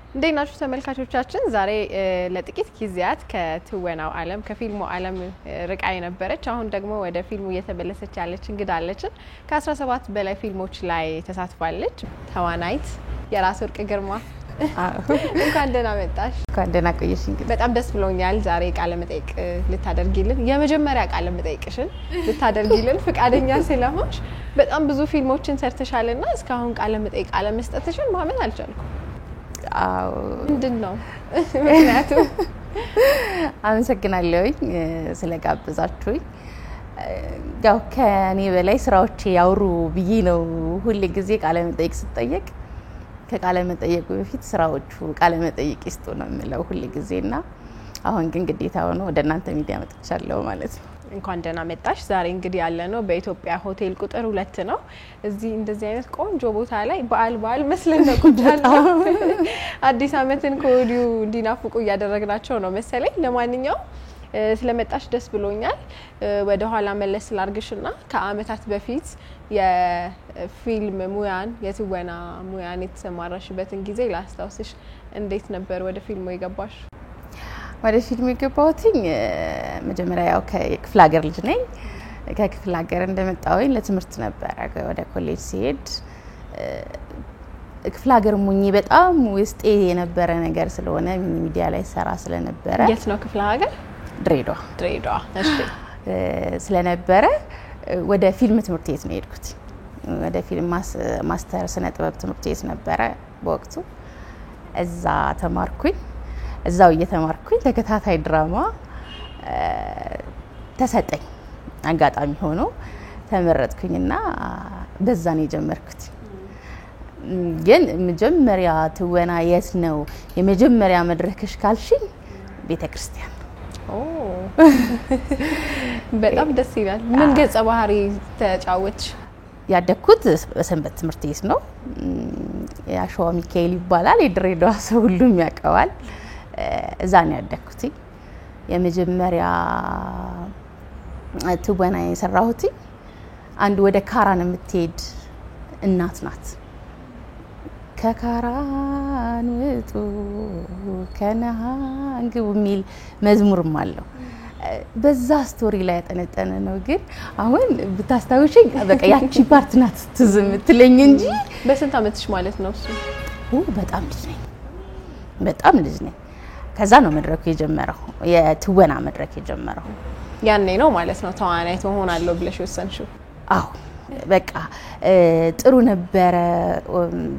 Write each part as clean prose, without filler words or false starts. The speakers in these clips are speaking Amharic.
እንዴት ናችሁ ተመልካቾቻችን? ዛሬ ለጥቂት ጊዜያት ከትወናው ዓለም ከፊልሙ ዓለም ርቃ የነበረች አሁን ደግሞ ወደ ፊልሙ እየተመለሰች ያለች እንግዳ አለችን። ከ17 በላይ ፊልሞች ላይ ተሳትፋለች። ተዋናይት የራስ ወርቅ ግርማ እንኳን ደህና መጣሽ። እንኳን ደህና ቆየሽኝ። በጣም ደስ ብሎኛል ዛሬ ቃለ መጠይቅ ልታደርጊልን የመጀመሪያ ቃለ መጠይቅሽን ልታደርጊልን ፍቃደኛ ስለሆንሽ በጣም ብዙ ፊልሞችን ሰርተሻልና እስካሁን ቃለ መጠይቅ አለመስጠትሽን ማመን አልቻልኩም። አዎ ምንድነው ምክንያቱ? አመሰግናለሁኝ ስለጋበዛችሁኝ። ያው ከኔ በላይ ስራዎቼ ያውሩ ብዬ ነው ሁሉ ጊዜ ቃለ መጠይቅ ስጠየቅ ከቃለ መጠይቁ በፊት ስራዎቹ ቃለ መጠይቅ ይስጡ ነው የምለው ሁሉ ጊዜና አሁን ግን ግዴታ ሆኖ ወደ እናንተ ሚዲያ መጥቻለሁ ማለት ነው። እንኳን ደህና መጣሽ። ዛሬ እንግዲህ ያለነው በኢትዮጵያ ሆቴል ቁጥር 2 ነው። እዚህ እንደዚህ አይነት ቆንጆ ቦታ ላይ በዓል መስለን ነው ቁጫለሁ። አዲስ አመትን ከወዲሁ እንዲናፍቁ እያደረግናቸው ነው መሰለኝ። ለማንኛውም ስለመጣሽ ደስ ብሎኛል። ወደ ኋላ መለስ ላርግሽና ከአመታት በፊት የፊልም ሙያን የትወና ሙያን የተሰማራሽበትን ጊዜ ላስታውስሽ። እንዴት ነበር ወደ ፊልሙ የገባሽ? ወደ ፊልሙ የገባሁትኝ መጀመሪያ ያው ከክፍለ ሀገር ልጅ ነኝ። ከክፍለ ሀገር እንደመጣሁኝ ለትምህርት ነበር ወደ ኮሌጅ ሲሄድ ክፍለ ሀገር ሙኝ በጣም ውስጤ የነበረ ነገር ስለሆነ ሚዲያ ላይ ሰራ ስለነበረ የት ነው ክፍለ ሀገር? ድሬዳዋ እሺ ስለነበረ ወደ ፊልም ትምህርት ቤት ነው የሄድኩት። ወደ ፊልም ማስተር ስነ ጥበብ ትምህርት ቤት ነበረ በወቅቱ እዛ ተማርኩኝ። እዛው እየተማርኩኝ ተከታታይ ድራማ ተሰጠኝ። አጋጣሚ ሆኖ ተመረጥኩኝና በዛ ነው የጀመርኩት። ግን መጀመሪያ ትወና የት ነው የመጀመሪያ መድረክሽ ካልሽኝ ቤተክርስቲያን። በጣም ደስ ይላል። ምን ገጸ ባህሪ ተጫወች? ያደኩት በሰንበት ትምህርት ቤት ነው። ያሸዋ ሚካኤል ይባላል። የድሬዳዋ ሰው ሁሉም ያውቀዋል። እዛ ነው ያደኩት። የመጀመሪያ ትወና የሰራሁት አንድ ወደ ካራን የምትሄድ እናት ናት። ከካራን ወጡ ከነሃን ግቡ የሚል መዝሙርም አለው። በዛ ስቶሪ ላይ ያጠነጠነ ነው። ግን አሁን ብታስታውሽኝ በቃ ያቺ ፓርት ናት ትዝ የምትለኝ እንጂ። በስንት አመትሽ ማለት ነው እሱ? በጣም ልጅ ነኝ። ከዛ ነው መድረኩ የጀመረው የትወና መድረክ የጀመረው። ያኔ ነው ማለት ነው ተዋናይት ሆናለሁ ብለሽ ወሰንሽው? አዎ በቃ ጥሩ ነበረ።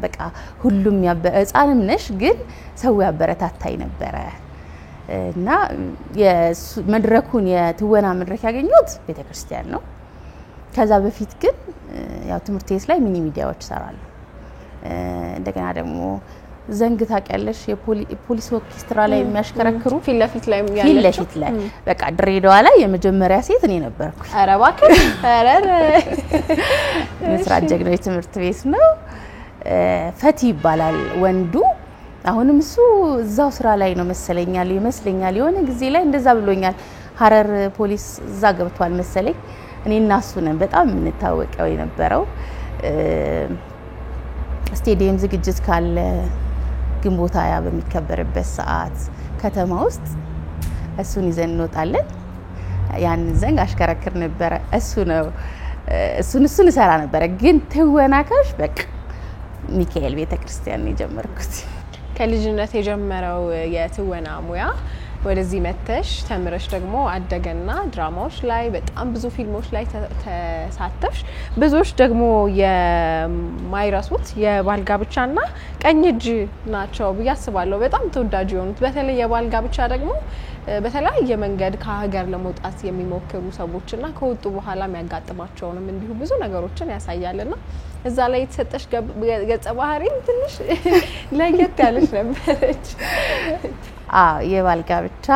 በቃ ሁሉም ህፃንም ነሽ ግን ሰው ያበረታታይ ነበረ እና መድረኩን የትወና መድረክ ያገኘሁት ቤተክርስቲያን ነው። ከዛ በፊት ግን ያው ትምህርት ቤት ላይ ሚኒ ሚዲያዎች ሰራለሁ። እንደገና ደግሞ ዘንግ ታውቂያለሽ? የፖሊስ ኦርኬስትራ ላይ የሚያሽከረክሩ ፊት ለፊት ላይ በቃ ድሬዳዋ ላይ የመጀመሪያ ሴት እኔ ነበርኩ። ኧረ እባክህ! ኧረ ምስራች ጀግኖች ትምህርት ቤት ነው። ፈቲ ይባላል ወንዱ። አሁንም እሱ እዛው ስራ ላይ ነው ይመስለኛል። የሆነ ጊዜ ላይ እንደዛ ብሎኛል። ሀረር ፖሊስ እዛ ገብቷል መሰለኝ። እኔና እሱ ነን በጣም የምንታወቀው የነበረው። ስቴዲየም ዝግጅት ካለ ግንቦት ሃያ በሚከበርበት ሰዓት ከተማ ውስጥ እሱን ይዘን እንወጣለን። ያን ዘንግ አሽከረክር ነበረ። እሱን ሰራ ነበረ። ግን ትወና ካሽ በቃ ሚካኤል ቤተክርስቲያን ነው የጀመርኩት። ከልጅነት የጀመረው የትወና ሙያ ወደዚህ መተሽ ተምረሽ ደግሞ አደገና ድራማዎች ላይ በጣም ብዙ ፊልሞች ላይ ተሳተፍሽ። ብዙዎች ደግሞ የማይረሱት የባልጋ ብቻና ቀኝ እጅ ናቸው ብዬ አስባለሁ። በጣም ተወዳጅ የሆኑት በተለይ የባልጋ ብቻ ደግሞ በተለያየ መንገድ ከሀገር ለመውጣት የሚሞክሩ ሰዎችና ከወጡ በኋላ የሚያጋጥማቸውንም እንዲሁ ብዙ ነገሮችን ያሳያልና እዛ ላይ የተሰጠሽ ገጸ ባህሪ ትንሽ ለየት ያለች ነበረች። የባልጋ ብቻ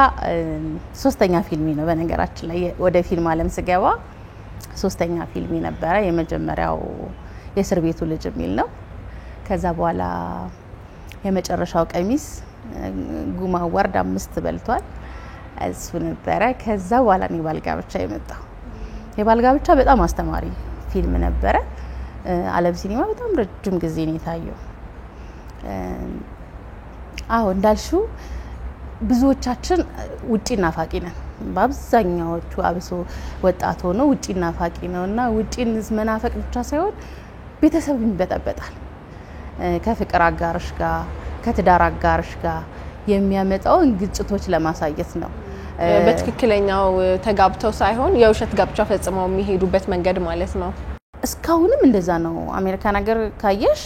ሶስተኛ ፊልሜ ነው። በነገራችን ላይ ወደ ፊልም ዓለም ስገባ ሶስተኛ ፊልሜ ነበረ። የመጀመሪያው የእስር ቤቱ ልጅ የሚል ነው። ከዛ በኋላ የመጨረሻው ቀሚስ ጉማ አዋርድ 5 በልቷል። እሱ ነበረ። ከዛ በኋላ ነው የባልጋ ብቻ የመጣው። የባልጋ ብቻ በጣም አስተማሪ ፊልም ነበረ። ዓለም ሲኒማ በጣም ረጅም ጊዜ ነው የታየው። አዎ እንዳልሽው ብዙዎቻችን ውጪ ናፋቂ ነን በአብዛኛዎቹ አብሶ ወጣት ሆኖ ውጪ ናፋቂ ነውና ውጪን መናፈቅ ብቻ ሳይሆን ቤተሰብን ይበጠበጣል ከፍቅር አጋርሽ ጋር ከትዳር አጋርሽ ጋር የሚያመጣውን ግጭቶች ለማሳየት ነው በትክክለኛው ተጋብተው ሳይሆን የውሸት ጋብቻ ፈጽመው የሚሄዱበት መንገድ ማለት ነው እስካሁንም እንደዛ ነው አሜሪካን ሀገር ካየሽ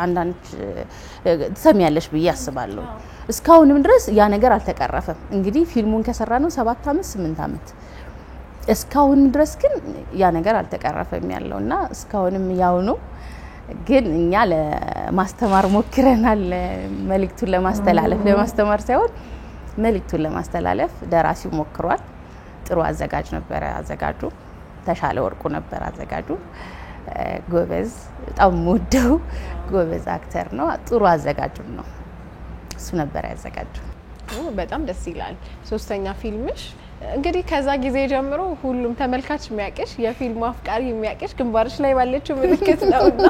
አንዳንድ ተሰሚያለሽ ብዬ አስባለሁ እስካሁንም ድረስ ያ ነገር አልተቀረፈም እንግዲህ ፊልሙን ከሰራነው 7 አመት 8 አመት እስካሁንም ድረስ ግን ያ ነገር አልተቀረፈም ያለውና እስካሁንም ያው ነው ግን እኛ ለማስተማር ሞክረናል መልእክቱን ለማስተማር ሳይሆን መልእክቱን ለማስተላለፍ ደራሲው ሞክሯል ጥሩ አዘጋጅ ነበር አዘጋጁ ተሻለ ወርቁ ነበር አዘጋጁ ጎበዝ በጣም ወደው ጎበዝ አክተር ነው ጥሩ አዘጋጁ ነው እሱ ነበር ያዘጋጀው በጣም ደስ ይላል ሶስተኛ ፊልምሽ እንግዲህ ከዛ ጊዜ ጀምሮ ሁሉም ተመልካች የሚያቀሽ የፊልሙ አፍቃሪ የሚያቀሽ ግንባርሽ ላይ ባለችው ምልክት ነውና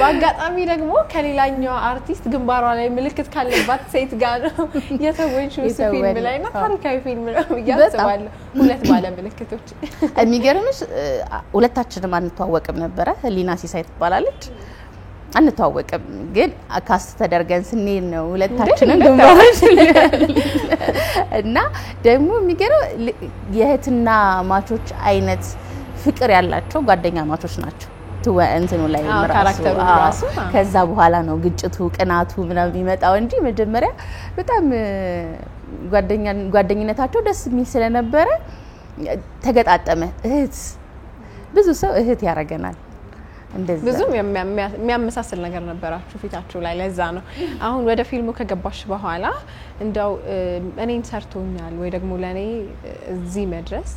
በአጋጣሚ ደግሞ ከሌላኛው አርቲስት ግንባሯ ላይ ምልክት ካለባት ሴት ጋር ነው የተወንሽው ፊልም ላይ ነው ታሪካዊ ፊልም ነው ያስባለሁ ሁለት ባለ ምልክቶች የሚገርምሽ ሁለታችንም አንተዋወቅም ነበር ሊና ሲሳይ ትባላለች አንተዋወቅም ግን አካስት ተደርገን ስንሄድ ነው ሁለታችንም ግንባሮች እና ደግሞ የሚገርም የህትና ማቾች አይነት ፍቅር ያላቸው ጓደኛ ማቾች ናቸው እንትኑ ላይ ካራክተሩ ራሱ ከዛ በኋላ ነው ግጭቱ ቅናቱ ምናምን ይመጣው እንጂ መጀመሪያ በጣም ጓደኝነታቸው ደስ የሚል ስለነበረ ተገጣጠመ እህት ብዙ ሰው እህት ያረጋናል እንደዛ ብዙም የሚያመሳስል ነገር ነበራችሁ ፊታችሁ ላይ ለዛ ነው አሁን ወደ ፊልሙ ከገባሽ በኋላ እንደው እኔን ሰርቶኛል ወይ ደግሞ ለኔ እዚህ መድረስ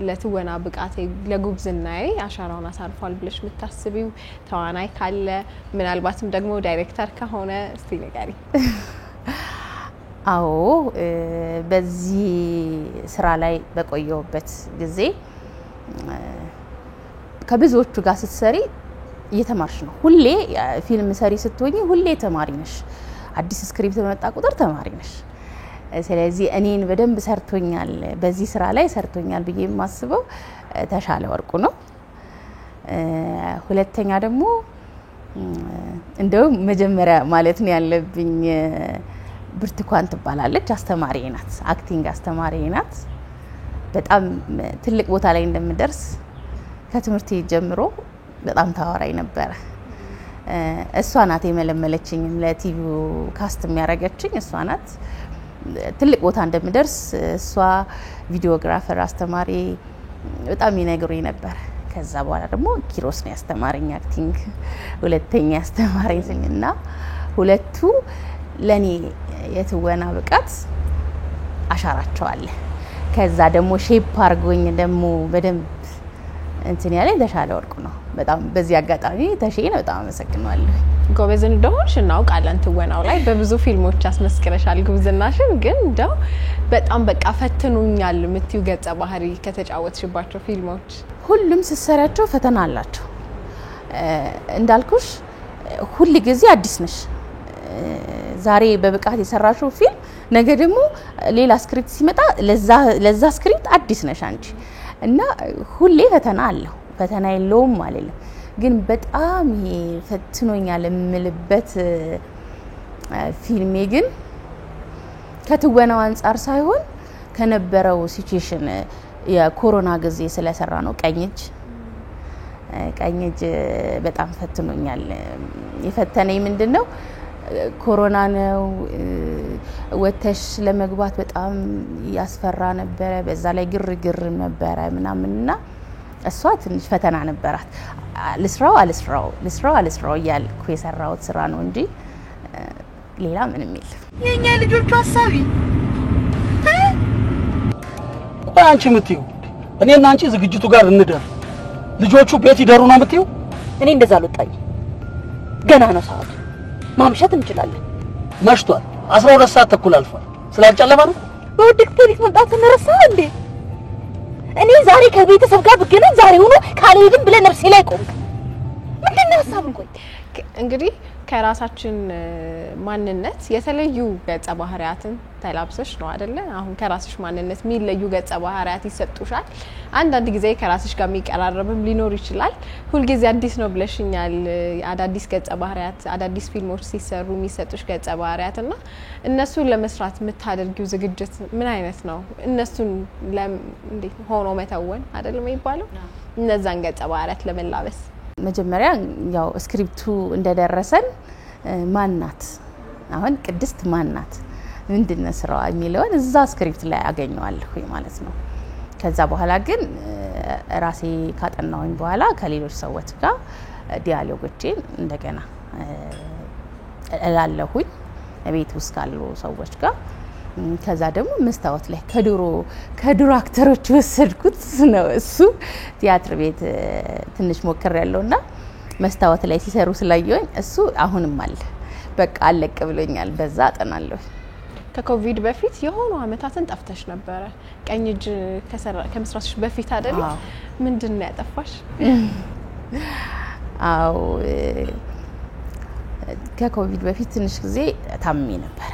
ለትወና ብቃቴ ለጉብዝናዬ አሻራውን አሳርፏል ብለሽ የምታስቢው ተዋናይ ካለ ምናልባትም ደግሞ ዳይሬክተር ከሆነ እስቲ ንገሪ አዎ በዚህ ስራ ላይ በቆየውበት ጊዜ ከብዙዎቹ ጋር ስትሰሪ እየተማርሽ ነው ሁሌ ፊልም ሰሪ ስትሆኚ ሁሌ ተማሪ ነሽ አዲስ ስክሪፕት በመጣ ቁጥር ተማሪ ነሽ ስለዚህ እኔን በደንብ ሰርቶኛል በዚህ ስራ ላይ ሰርቶኛል ብዬ የማስበው ተሻለ ወርቁ ነው ሁለተኛ ደግሞ እንደው መጀመሪያ ማለት ነው ያለብኝ ብርቱካን ትባላለች አስተማሪዬ ናት አክቲንግ አስተማሪዬ ናት በጣም ትልቅ ቦታ ላይ እንደምደርስ ከትምህርት ጀምሮ በጣም ታወራይ ነበር እሷ ናት የመለመለችኝ ለቲቪው ካስት የሚያረጋችኝ እሷ ናት ትልቅ ቦታ እንደምደርስ እሷ ቪዲዮግራፈር አስተማሪ በጣም ይነግሩኝ ነበር ከዛ በኋላ ደግሞ ኪሮስ ነው ያስተማረኝ አክቲንግ ሁለተኛ አስተማሪኝና ሁለቱ ለኔ የትወና ብቃት አሻራቸው አለ ከዛ ደግሞ ሼፕ አርጎኝ ደግሞ በደንብ እንትን ያለ ተሻለ ወርቁ ነው በጣም በዚህ አጋጣሚ ተሼን በጣም አመሰግናለሁ ጎበዝ እንደሆንሽ እናውቃለን ትወናው ላይ በብዙ ፊልሞች አስመስክረሻል ጉብዝናሽን ግን እንደው በጣም በቃ ፈትኑኛል ምትዩ ገጸ ባህሪ ከተጫወትሽባቸው ፊልሞች ሁሉም ሲሰራቸው ፈተና አላቸው እንዳልኩሽ ሁሉ ጊዜ አዲስ ነሽ ዛሬ በብቃት የሰራሽው ፊልም ነገ ደግሞ ሌላ ስክሪፕት ሲመጣ ለዛ ስክሪፕት አዲስ ነሽ አንቺ እና ሁሌ ፈተና አለው ፈተና የለውም ማለት ነው ግን በጣም ፈትኖኛል የምልበት ፊልሜ ግን ከትወናው አንፃር ሳይሆን ከነበረው ሲቹዌሽን የኮሮና ጊዜ ስለሰራ ነው ቀኝጅ በጣም ፈትኖኛል የፈተነኝ ምንድነው ኮሮና ነው ወተሽ ለመግባት በጣም ያስፈራ ነበር በዛ ላይ ግርግር ነበር ምናምንና እሷ ትንሽ ፈተና ነበራት ልስራው ያልኩ የሰራውት ስራ ነው እንጂ ሌላ ምንም የለም የኛ ልጆቹ ሐሳቢ ቆይ አንቺ ምትዩ እኔና አንቺ ዝግጅቱ ጋር እንደር ልጆቹ ቤት ይደሩ ነው ምትዩ እኔ እንደዛ አልወጣኝ ገና ነው ሰዓቱ ማምሸት እንችላለን መሽቷል 12 ሰዓት ተኩል አልፏል ስላልጨለማ ነው በውድቅ ቴሌክ መጣት ነረሳ እንዴ እኔ ዛሬ ከቤተሰብ ጋር ብገና ዛሬ ሆኖ ካልሄድም ብለ ነፍሴ ላይ ቆም ምንድነው ሐሳብ እንቆይ እንግዲህ ከራሳችን ማንነት የተለዩ ገጸ ባህሪያትን ተላብሰሽ ነው አይደለ? አሁን ከራስሽ ማንነት የሚለዩ ገጸ ባህሪያት ይሰጡሻል። አንዳንድ ጊዜ ከራስሽ ጋር የሚቀራረብም ሊኖር ይችላል። ሁሉ ጊዜ አዲስ ነው ብለሽኛል። አዳዲስ ገጸ ባህሪያት አዳዲስ ፊልሞች ሲሰሩ የሚሰጡሽ ገጸ ባህሪያትና እነሱን ለመስራት የምታደርጊው ዝግጅት ምን አይነት ነው? እነሱን እንዴት ሆኖ መተወን አይደለም የሚባለው? እነዛን ገጸ ባህሪያት ለመላበስ መጀመሪያ ያው ስክሪፕቱ እንደደረሰን ማናት አሁን ቅድስት ማናት ምንድነው ስራዋ የሚለውን እዛ ስክሪፕት ላይ አገኘዋለሁ ማለት ነው። ከዛ በኋላ ግን ራሴ ካጠናውኝ በኋላ ከሌሎች ሰዎች ጋር ዲያሎጎችን እንደገና እላለሁኝ ቤት ውስጥ ካሉ ሰዎች ጋር። ከዛ ደግሞ መስታወት ላይ ከድሮ አክተሮች ወሰድኩት ነው እሱ ቲያትር ቤት ትንሽ ሞክር ያለውና መስታወት ላይ ሲሰሩ ስላየኝ እሱ አሁንም አለ በቃ አለቀ ብሎኛል። በዛ አጠናለሁ። ከኮቪድ በፊት የሆኑ አመታትን ጠፍተሽ ነበር። ቀኝ እጅ ከመስራትሽ በፊት አይደል? ምንድነው ያጠፋሽ? አው ከኮቪድ በፊት ትንሽ ጊዜ ታምሜ ነበር።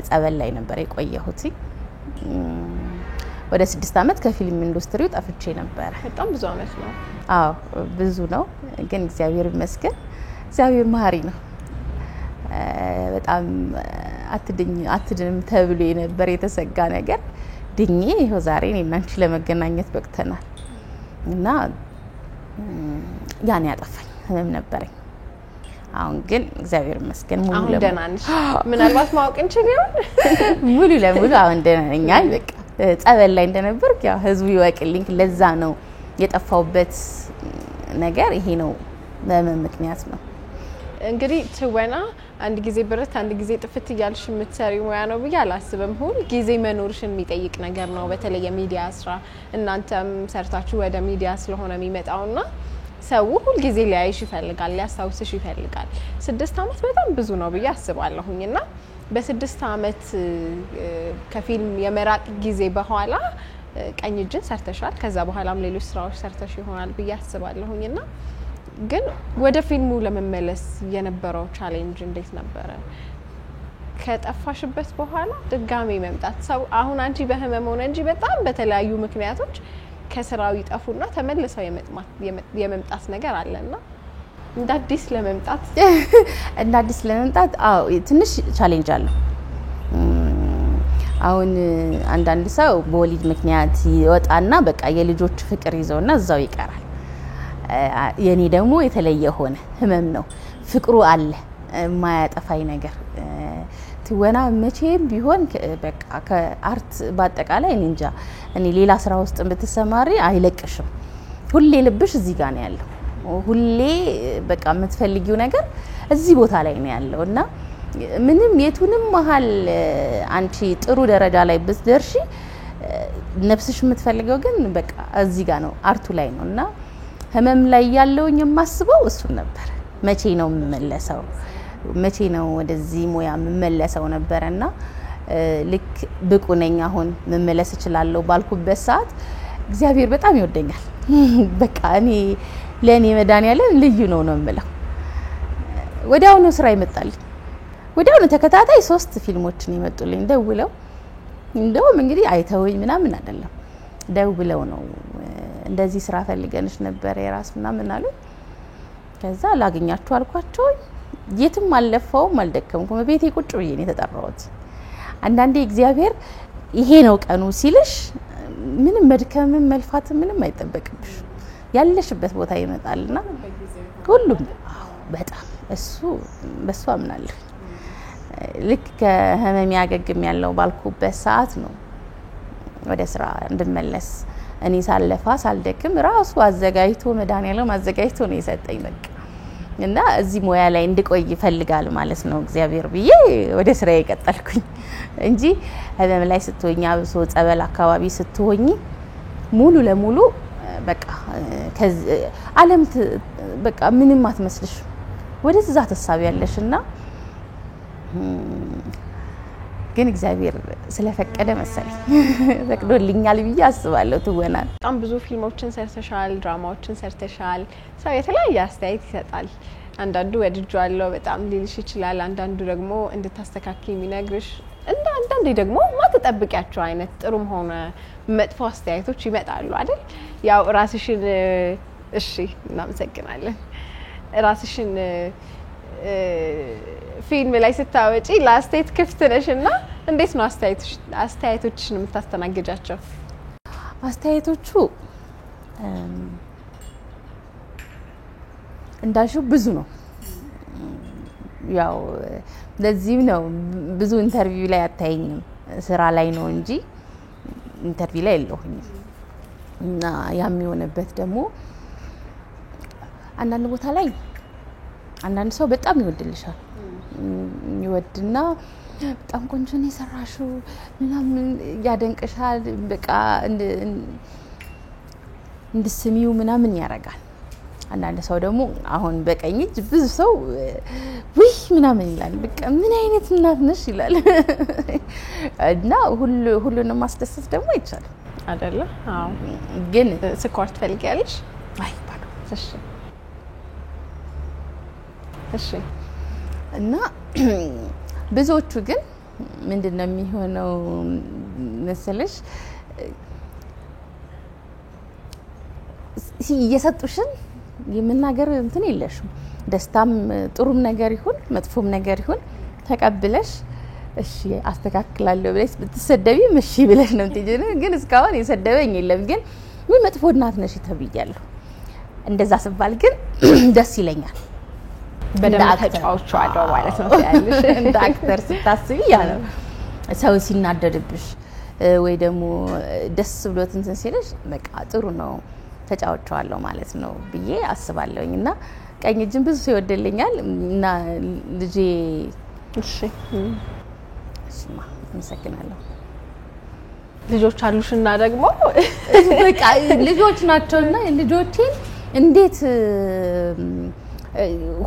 ጸበል ላይ ነበር የቆየሁት። ወደ 6 አመት ከፊልም ኢንዱስትሪው ጠፍቼ ነበር። በጣም ብዙ አመት ነው። አዎ ብዙ ነው። ግን እግዚአብሔር ይመስገን እግዚአብሔር መሐሪ ነው። በጣም አትድንም ተብሎ የነበር የተሰጋ ነገር ድኜ ይኸው ዛሬ እኔና አንቺ ለመገናኘት በቅተናል። እና ያን ያጠፋኝ ህመም ነበረኝ። አሁን ግን እግዚአብሔር ይመስገን ሙሉ ለሙሉ ደህና ነሽ። ምናልባት ማወቅ እንችል ይሆን? ሙሉ ለሙሉ አሁን ደህና ነኝ። በቃ ጸበል ላይ እንደነበርኩ ያው ህዝቡ ይወቅልኝ። ለዛ ነው የጠፋውበት ነገር ይሄ ነው ምክንያት ነው። እንግዲህ ትወና አንድ ጊዜ ብረት አንድ ጊዜ ጥፍት እያልሽ የምትሰሪው ሙያ ነው ብዬ አላስብም። ሁሉ ጊዜ መኖርሽን የሚጠይቅ ነገር ነው። በተለይ የሚዲያ ስራ እናንተም ሰርታችሁ ወደ ሚዲያ ስለሆነ የሚመጣውና ሰው ሁሉ ጊዜ ሊያይሽ ይፈልጋል፣ ሊያስታውስሽ ይፈልጋል። 6 አመት በጣም ብዙ ነው ብዬ አስባለሁኝና በ6 አመት ከፊልም የመራቅ ጊዜ በኋላ ቀኝ እጅን ሰርተሻል። ከዛ በኋላም ሌሎች ስራዎች ሰርተሽ ይሆናል ብዬ አስባለሁኝና ግን ወደ ፊልሙ ለመመለስ የነበረው ቻሌንጅ እንዴት ነበረ? ከጠፋሽበት በኋላ ድጋሜ መምጣት ሰው አሁን አንቺ በህመም ሆነ እንጂ በጣም በተለያዩ ምክንያቶች ከስራው ይጠፉና ተመልሰው የመምጣት ነገር አለና እንደ አዲስ ለመምጣት አዎ ትንሽ ቻሌንጅ አለው። አሁን አንዳንድ ሰው በወሊድ ምክንያት ይወጣና በቃ የልጆች ፍቅር ይዘውና እዛው ይቀራል። የኔ ደግሞ የተለየ ሆነ። ህመም ነው፣ ፍቅሩ አለ ማያጠፋይ ነገር። ትወና መቼም ቢሆን በቃ ከአርት ባጠቃላይ እንጃ እኔ ሌላ ስራ ውስጥ ብትሰማሪ አይለቅሽም። ሁሌ ልብሽ እዚህ ጋር ነው ያለው። ሁሌ በቃ የምትፈልጊው ነገር እዚህ ቦታ ላይ ነው ያለውና ምንም የቱንም መሃል አንቺ ጥሩ ደረጃ ላይ ብትደርሺ ነፍስሽ የምትፈልገው ግን በቃ እዚህ ጋር ነው፣ አርቱ ላይ ነውና ህመም ላይ ያለውኝ የማስበው እሱን ነበር። መቼ ነው የምመለሰው? መቼ ነው ወደዚህ ሙያ የምመለሰው ነበርና ልክ ብቁ ነኝ አሁን መመለስ እችላለሁ ባልኩበት ሰዓት እግዚአብሔር በጣም ይወደኛል። በቃ እኔ ለኔ መድኃኒዓለም ልዩ ነው የምለው። ወዲያው ነው ስራ ይመጣልኝ። ወዲያው ነው ተከታታይ 3 ፊልሞችን ይመጡልኝ ደውለው። እንደውም እንግዲህ አይተውኝ ምናምን አይደለም ደውለው ነው እንደዚህ ስራ ፈልገንሽ ነበር የራስና ምን አሉ። ከዛ ላገኛችሁ አልኳቸው። የትም አልለፈውም አልደከምኩም። ቤቴ ቁጭ ብዬ ነው የተጠራሁት። አንዳንዴ እግዚአብሔር ይሄ ነው ቀኑ ሲልሽ ምንም መድከምም መልፋትም ምንም አይጠበቅብሽ። ያለሽበት ቦታ ይመጣልና ሁሉም በጣም በሱ አምናለሁ። ልክ ከህመም ያገግም ያለው ባልኩበት ሰዓት ነው ወደ ስራ እንድመለስ እኔ ሳልለፋ ሳልደክም ራሱ አዘጋጅቶ መድኃኒዓለም አዘጋጅቶ ነው የሰጠኝ በቃ። እና እዚህ ሙያ ላይ እንድቆይ ይፈልጋል ማለት ነው እግዚአብሔር ብዬ ወደ ስራ የቀጠልኩኝ እንጂ ህመም ላይ ስትሆኛ ብሶ ጸበል አካባቢ ስትሆኚ ሙሉ ለሙሉ በቃ ዓለም በቃ ምንም አትመስልሽ። ወደዛ ተሳቢያለሽና ግን እግዚአብሔር ስለፈቀደ መሰለኝ ፈቅዶልኛል ብዬ አስባለሁ። ትወና በጣም ብዙ ፊልሞችን ሰርተሻል፣ ድራማዎችን ሰርተሻል። ሰው የተለያየ አስተያየት ይሰጣል። አንዳንዱ ወድጄዋለሁ በጣም ሊልሽ ይችላል አንዳንዱ ደግሞ እንድታስተካክይ የሚነግርሽ አንዳንዴ ደግሞ ማትጠብቂያቸው አይነት ጥሩም ሆነ መጥፎ አስተያየቶች ይመጣሉ አይደል ያው ራስሽን እሺ እናመሰግናለን ራስሽን ፊልም ላይ ስታወጪ ለአስተያየት ክፍት ነሽና እንዴት ነው አስተያየቶችሽን የምታስተናግጃቸው አስተያየቶቹ እንዳልሽው ብዙ ነው ያው ለዚህም ነው ብዙ ኢንተርቪው ላይ አታይኝም ስራ ላይ ነው እንጂ ኢንተርቪው ላይ የለሁኝም እና ያም የሆነበት ደግሞ አንዳንድ ቦታ ላይ አንዳንድ ሰው በጣም ይወድልሻል ይወድና በጣም ቆንጆ ነው የሰራሽው ምናምን ያደንቅሻል በቃ እንድስሚው ምናምን ያረጋል አንዳንድ ሰው ደግሞ አሁን በቀኝ እጅ ብዙ ሰው ውይ ምናምን ይላል በቃ ምን አይነት እናት ነሽ ይላል እና ሁሉንም ማስደሰት ደግሞ አይቻልም አይደለ አዎ ግን ስኳር ትፈልጊያለሽ አይ ባዶ እሺ እና ብዙዎቹ ግን ምንድነው የሚሆነው መሰለሽ እየሰጡሽን የምናገር እንትን የለሽም ደስታም ጥሩም ነገር ይሁን መጥፎም ነገር ይሁን ተቀብለሽ እሺ አስተካክላለሁ ብለሽ ብትሰደቢ እሺ ብለሽ ነው እንትን ግን እስካሁን የሰደበኝ የለም ግን ምን መጥፎ እናት ነሽ ተብያለሁ እንደዛ ስባል ግን ደስ ይለኛል በደንብ ተጫውቻለሁ ማለት ነው ያለሽ እንደ አክተር ስታስቢ ያ ነው ሰው ሲናደድብሽ ወይ ደግሞ ደስ ብሎት እንትን ሲልሽ በቃ ጥሩ ነው ተጫውቻለሁ ማለት ነው ብዬ አስባለሁኝና ቀኝ እጅን ብዙ ሰው ይወደልኛል እና ልጄ እሺ እሺማ እንሰግናለሁ ልጆች አሉሽና ደግሞ በቃ ልጆች ናቸውና ልጆቼን እንዴት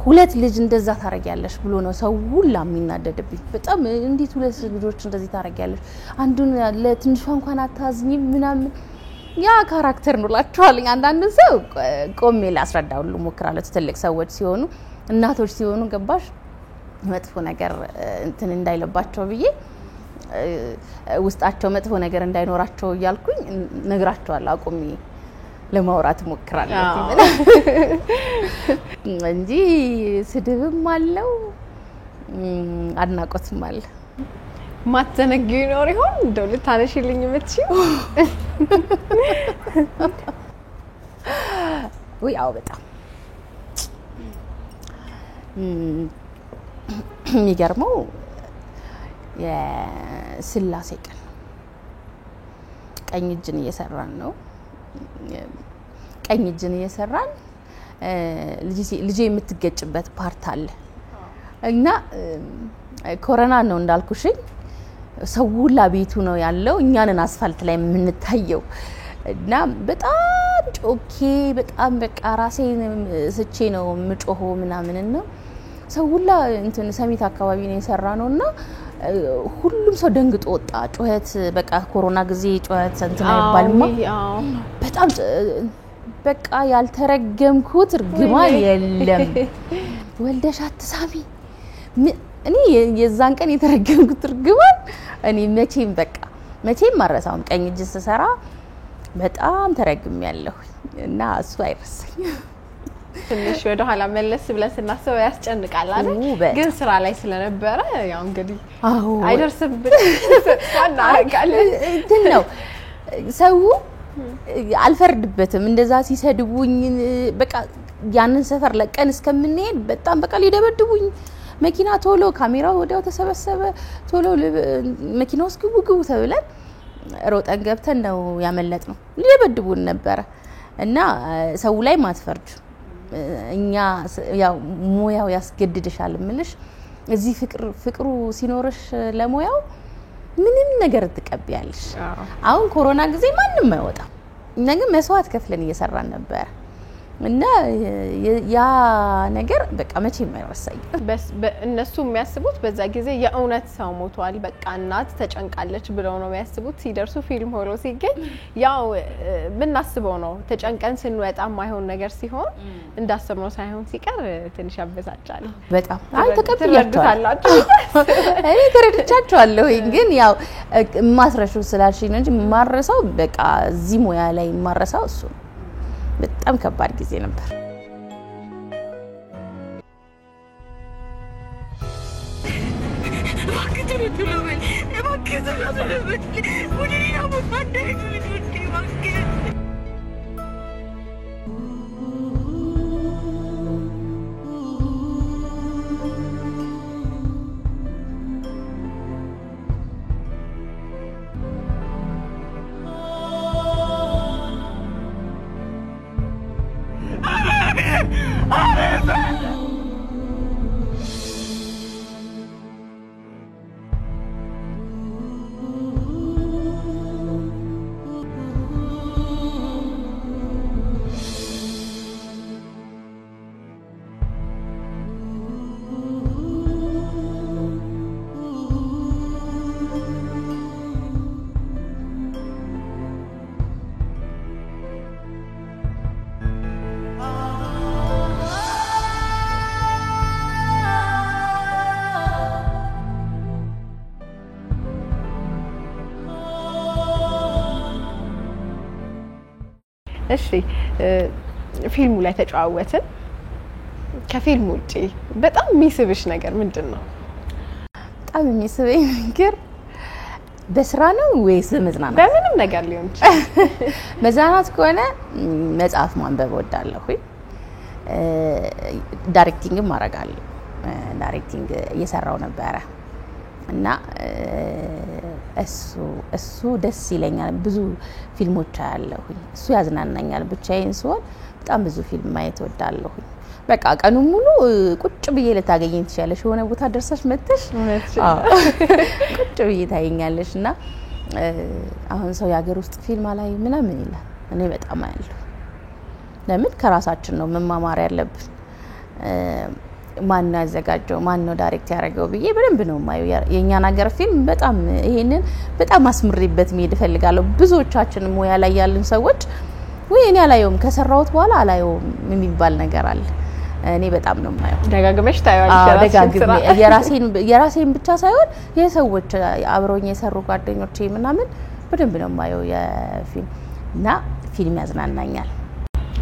ሁለት ልጅ እንደዛ ታረጋለሽ ብሎ ነው ሰው ሁላ የሚናደድብኝ በጣም እንዴት ሁለት ልጆች እንደዚህ ታረጋለሽ አንዱን ለትንሿ እንኳን አታዝኝም ምናምን ያ ካራክተር ነው ላችኋለኝ አንዳንድ ሰው ቆሜ ላስረዳው ሁሉ ሞክራለሁ ትልቅ ሰዎች ሲሆኑ እናቶች ሲሆኑ ገባሽ መጥፎ ነገር እንትን እንዳይለባቸው ብዬ ውስጣቸው መጥፎ ነገር እንዳይኖራቸው ያልኩኝ ነግራቸዋለሁ አቆሜ ለማውራት ሞክራለሁ እንጂ ስድብም አለው አድናቆትም አለ ማትዘነጊው ይኖር ይሆን እንደው ልታነሽልኝ የምትችይው ወይ አው በጣም የሚገርመው የስላሴ ቀን ቀኝ እጅን እየሰራን ነው ቀኝ እጅን እየሰራን ልጄ የምትገጭበት ፓርት አለ እና ኮሮና ነው እንዳልኩሽኝ ሰው ሁላ ቤቱ ነው ያለው እኛንን አስፋልት ላይ የምንታየው እና በጣም ጮኬ በጣም በቃ ራሴን ስቼ ነው ምጮሆ ምናምን ነው ሰው ሁላ እንትን ሰሚት አካባቢ ነው የሰራነውና ሁሉም ሰው ደንግጦ ወጣ ጮህት በቃ ኮሮና ጊዜ ጮህት እንትን አይባልማ በጣም በቃ ያልተረገምኩት እርግማን የለም ወልደሽ አትሳሚ እኔ የዛን ቀን የተረገምኩት እርግማን እኔ መቼም ማረሳውም ቀኝ እጅ ስሰራ በጣም ተረግሜያለሁ እና እሱ አይረሳኝም ትንሽ ወደ ኋላ መለስ ብለን ስናስበው ያስጨንቃል አይደል ግን ስራ ላይ ስለነበረ ያው እንግዲህ አይደርስብን አናረጋለን እንትን ነው ሰው አልፈርድበትም እንደዛ ሲሰድቡኝ በቃ ያንን ሰፈር ለቀን እስከምንሄድ በጣም በቃ ሊደበድቡኝ መኪና ቶሎ ካሜራው ወዲያው ተሰበሰበ ቶሎ መኪና ውስጥ ግቡ ተብለን ሮጠን ገብተን ነው ያመለጥነው ሊደበድቡን ነበር እና ሰው ላይ ማትፈርድ እኛ ያው ሞያው ያስገድድሻል ምልሽ እዚህ ፍቅሩ ሲኖርሽ ለሞያው ምንም ነገር ተቀበያለሽ አሁን ኮሮና ጊዜ ማንንም አይወጣም እኛ ግን መስዋዕት ከፍለን እየሰራን ነበር እና ያ ነገር በቃ መቼም አይረሳኝ እነሱ የሚያስቡት በዛ ጊዜ የእውነት ሰው ሞቷል በቃ እናት ተጨንቃለች ብለው ነው የሚያስቡት ሲደርሱ ፊልም ሆኖ ሲገኝ ያው ምን አስበው ነው ተጨንቀን ስንወጣ ማይሆን ነገር ሲሆን እንዳሰብነው ሳይሆን ሲቀር ትንሽ ያበሳጫል በጣም አይ ተቀጥያችኋለሁ እኔ ተረድቻችኋለሁ ግን ያው ማስረሹ ስላልሽኝ ነው እንጂ ማረሳው በቃ እዚህ ሙያ ላይ ማረሳው እሱ በጣም ከባድ ጊዜ ነበር እሺ ፊልሙ ላይ ተጫዋወትን ከፊልሙ ውጪ በጣም የሚስብሽ ነገር ምንድነው በጣም የሚስበኝ ነገር በስራ ነው ወይስ መዝናናት በምንም ነገር ሊሆን ይችላል መዝናናት ከሆነ መጽሐፍ ማንበብ ወዳለሁ ዳይሬክቲንግ ማረጋለሁ ዳይሬክቲንግ እየሰራው ነበር እና እሱ ደስ ይለኛል ብዙ ፊልሞች አያለሁ እሱ ያዝናናኛል ብቻዬን ስሆን በጣም ብዙ ፊልም ማየት ወዳለሁ በቃ ቀኑ ሙሉ ቁጭ ብዬ ለታገኘኝ ትችያለሽ ሆነ ቦታ ደርሰሽ መጥተሽ ቁጭ ብዬ ታገኛለሽና አሁን ሰው ያገር ውስጥ ፊልም ላይ ምናምን ይላል እኔ በጣም አያለሁ ለምን ከራሳችን ነው መማማር ያለብን ማን ያዘጋጀው ማን ነው ዳይሬክት ያደረገው ብዬ በደንብ ነው ማየው የኛን ሀገር ፊልም በጣም ይሄንን በጣም አስምሪበት መሄድ ፈልጋለሁ ብዙዎቻችን ሙያ ላይ ያለን ሰዎች ወይ እኔ አላየውም ከሰራውት በኋላ አላየውም የሚባል ነገር አለ እኔ በጣም ነው ማየው ደጋግመሽ ታያለሽ ደጋግሜ የራሴን ብቻ ሳይሆን የሰዎች አብሮኝ የሰሩ ጓደኞቼ ምናምን በደንብ ነው ማየው የፊልም እና ፊልም ያዝናናኛል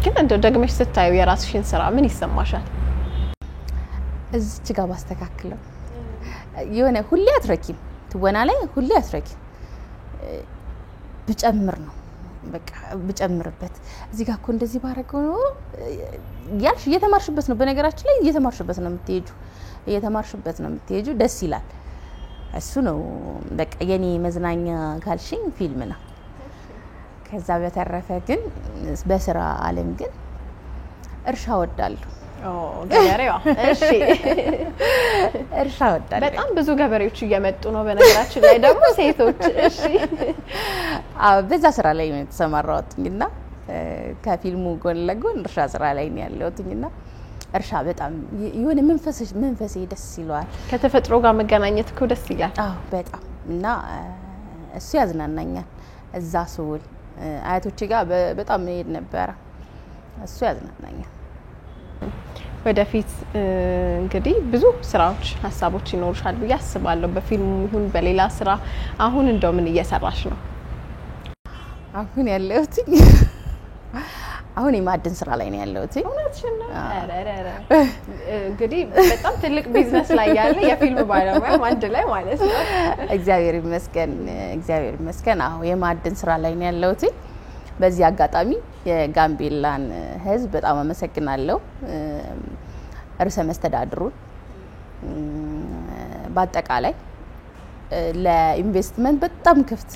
ግን እንደው ደግመሽ ስታዩ የራስሽን ስራ ምን ይሰማሻል እዚች ጋር ባስተካክለው የሆነ ሁሌ አትረኪም ትወና ላይ ሁሌ አትረኪም ብጨምር ነው በቃ ብጨምርበት እዚህ ጋር እኮ እንደዚህ ባረገው ነው ያልሽ እየተማርሽበት ነው በነገራችን ላይ እየተማርሽበት ነው የምትሄጂው ደስ ይላል እሱ ነው በቃ የኔ መዝናኛ ካልሽኝ ፊልም ነው ከዛ በተረፈ ግን በስራ ዓለም ግን እርሻ ወዳለሁ ገበሬዋ እሺ እርሻ ወዳለሁ በጣም ብዙ ገበሬዎች እየመጡ ነው በነገራችን ላይ ደግሞ ሴቶች እሺ በዛ ስራ ላይ ነው ተሰማራሁትና ከፊልሙ ጎን ለጎን እርሻ ስራ ላይ ነው ያለሁትና እርሻ በጣም የሆነ መንፈሴ ደስ ይላል ከተፈጥሮ ጋር መገናኘት እኮ ደስ ይላል በጣም እና እሱ ያዝናናኛል እዛ ሱል አያቶቼ ጋር በጣም መሄድ ነበር እሱ ያዝናናኛል ወደፊት እንግዲህ ብዙ ስራዎች ሐሳቦች ይኖርሻል ብዬ አስባለሁ በፊልሙ ይሁን በሌላ ስራ አሁን እንደው ምን እየሰራሽ ነው አሁን ያለሁት አሁን የማዕድን ስራ ላይ ነው ያለሁት እውነትሽን ነው አረረረ እንግዲህ በጣም ትልቅ ቢዝነስ ላይ ያለ የፊልም ባለሙያ አንድ ላይ ማለት ነው እግዚአብሔር ይመስገን አዎ የማዕድን ስራ ላይ ነው ያለሁት በዚህ አጋጣሚ የጋምቤላን ህዝብ በጣም አመሰግናለሁ ርዕሰ መስተዳድሩን በአጠቃላይ ለኢንቨስትመንት በጣም ክፍት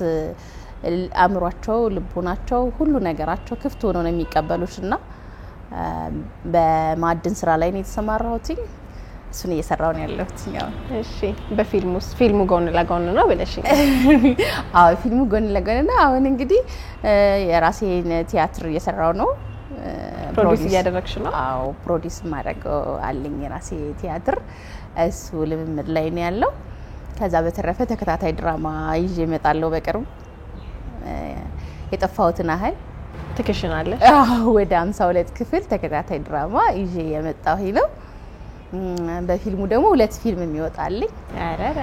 አምሯቸው ልቦናቸው ሁሉ ነገራቸው ክፍት ሆኖ ነው የሚቀበሉሽና በማዕድን ስራ ላይ ነው የተሰማራሁት እሱን እየሰራው ነው ያለሁት እሺ በፊልሙስ ፊልሙ ጎን ለጎን ነው ብለሽኝ አዎ ፊልሙ ጎን ለጎን ነው አሁን እንግዲህ የራሴን ቲያትር እየሰራው ነው ፕሮዲዩስ እያደረግሽ ነው? አዎ ፕሮዲዩስ ማድረገው አለኝ የራሴ ቲያትር እሱ ልምምድ ላይ ነው ያለው። ከዛ በተረፈ ተከታታይ ድራማ ይዤ እመጣለሁ በቅርቡ የጠፋሁትን ያህል ትክሽናለሽ? አዎ ወደ 52 ክፍል ተከታታይ ድራማ ይዤ የመጣሁ ነው። በፊልሙ ደግሞ 2 ፊልም የሚወጣልኝ። አረረ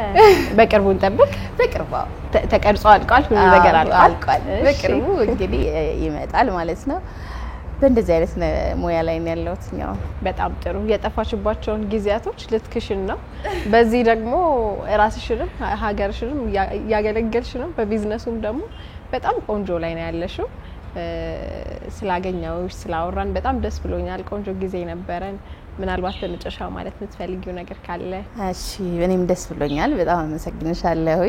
በቅርቡ እንጠብቅ። በቅርቡ ተቀርጾ አልቋል፣ ሁሉ ነገር አልቋል። በቅርቡ እንግዲህ ይመጣል ማለት ነው። በእንደዚህ አይነት ሙያ ላይ ነው ያለሁት ነው። በጣም ጥሩ። የጠፋሽባቸውን ጊዜያቶች ልትክሽን ነው። በዚህ ደግሞ ራስሽንም ሀገርሽንም ያገለገልሽ ነው። በቢዝነሱም ደግሞ በጣም ቆንጆ ላይ ነው ያለሽው። ስላገኘሁሽ ስላወራን በጣም ደስ ብሎኛል። ቆንጆ ጊዜ ነበረን። ምናልባት በመጨረሻ ማለት የምትፈልጊው ነገር ካለ? እሺ እኔም ደስ ብሎኛል። በጣም አመሰግንሻለሁ።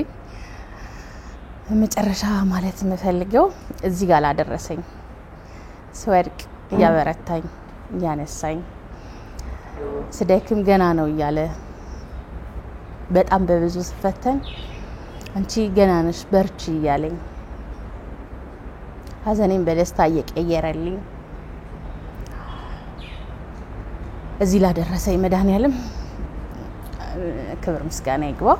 በመጨረሻ ማለት የምፈልገው እዚህ ጋር ላደረሰኝ ስወድቅ እያበረታኝ እያነሳኝ ስደክም ገና ነው እያለ በጣም በብዙ ስፈተን አንቺ ገና ነሽ በርቺ እያለኝ ሀዘኔን በደስታ እየቀየረልኝ እዚህ ላደረሰኝ መድኃኒዓለም ክብር ምስጋና ይግባው።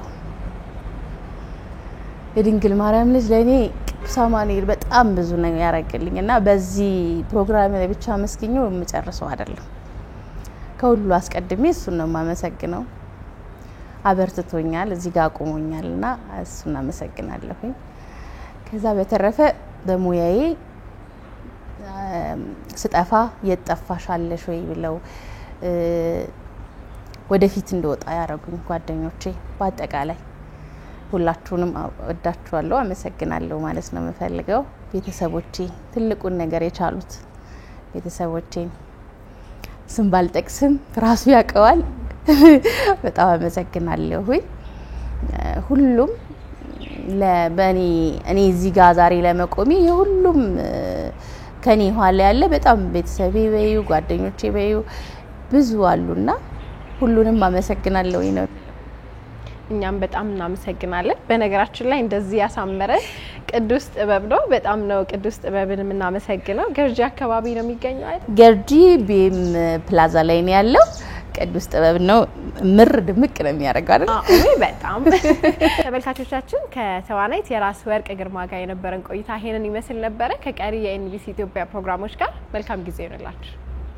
የድንግል ማርያም ልጅ ለኔ ቅዱስ አማኑኤል በጣም ብዙ ነገር ያረጋልኝና በዚህ ፕሮግራም ላይ ብቻ መስግኘው የምጨርሰው አይደለም። ከሁሉ አስቀድሜ እሱን ነው የማመሰግነው። አበርትቶኛል፣ እዚህ ጋር አቆሞኛልና እሱን አመሰግናለሁ። ከዛ በተረፈ በሙያዬ ስጠፋ የጠፋሻለሽ ወይ ብለው ወደፊት እንደወጣ ያረጉኝ ጓደኞቼ በአጠቃላይ ሁላችሁንም ወዳችኋለሁ፣ አመሰግናለሁ ማለት ነው የምፈልገው። ቤተሰቦቼ ትልቁን ነገር የቻሉት ቤተሰቦቼ ስም ባልጠቅስም ራሱ ያቀዋል። በጣም አመሰግናለሁ። ሁሉም ለበኔ እኔ እዚህ ጋር ዛሬ ለመቆሜ የሁሉም ከኔ ኋላ ያለ በጣም ቤተሰቤ በዩ ጓደኞቼ በዩ ብዙ አሉና ሁሉንም አመሰግናለሁ ነው። እኛም በጣም እናመሰግናለን። በነገራችን ላይ እንደዚህ ያሳመረ ቅዱስ ጥበብ ነው። በጣም ነው ቅዱስ ጥበብን እናመሰግነው። ገርጂ አካባቢ ነው የሚገኘው አይደል? ገርጂ ቢም ፕላዛ ላይ ነው ያለው። ቅዱስ ጥበብ ነው ምር ድምቅ ነው የሚያደርገው አይደል? አዎ በጣም ተመልካቾቻችን ከተዋናይት የራስ ወርቅ ግርማ ጋር የነበረን ቆይታ ይሄንን ይመስል ነበር። ከቀሪ የኤንቢሲ ኢትዮጵያ ፕሮግራሞች ጋር መልካም ጊዜ ይሁንላችሁ።